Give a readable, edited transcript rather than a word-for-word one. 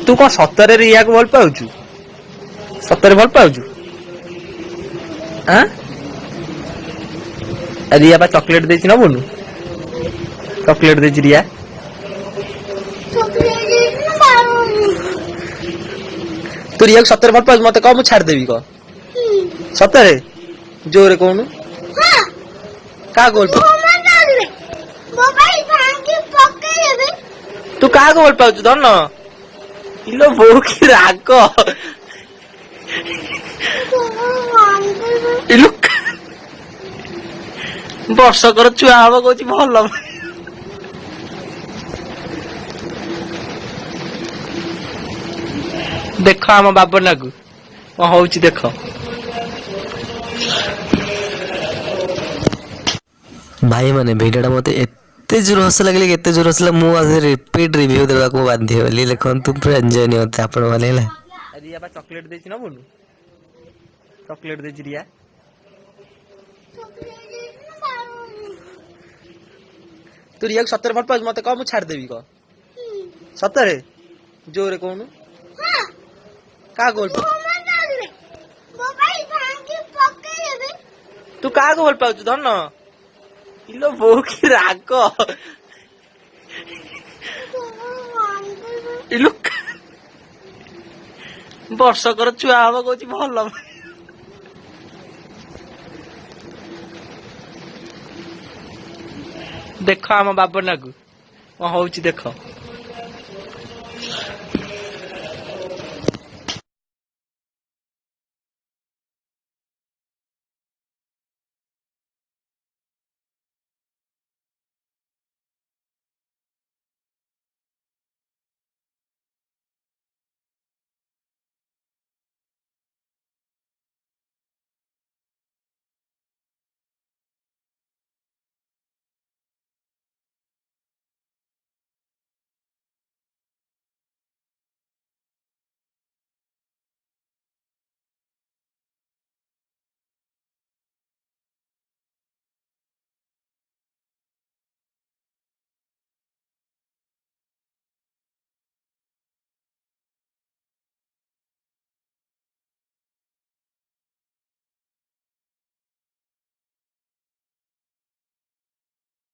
तू कौन सतरे रिया को भल पाउछु सतरे भल पाउछु रिया बा चॉकलेट देछि न बोनु चॉकलेट देछि रिया तू रिया को सतरे भल पाउछु मते कह मु छाड़ देबी क सतरे जोरे कहनु का गोल तू का गोल पाउछु धन इलो बो की राग इलो वर्षकर छुआ हम कहछि भल देख आम बाबना को कौन होउछि देख भाई माने भिडियोटा मते एते जोर हस लागले एते जोर हसला मु आज रिपीट रिव्यू देबा को बाध्य होली लेखन तुम पूरा एन्जॉय नि होते आपण माने ला रिया बा चॉकलेट देछि न बोनु चॉकलेट देछि रिया तू रिया को सतरे भल पाउछु मते कह मु छाड़ देबी क सतरे जोरे कहनु का गोल तू का गोल पाउछु धन इलो बो की राग इलो वर्षकर छुआ हम कहछि भल देख आम बाबना को कौन होउछि देख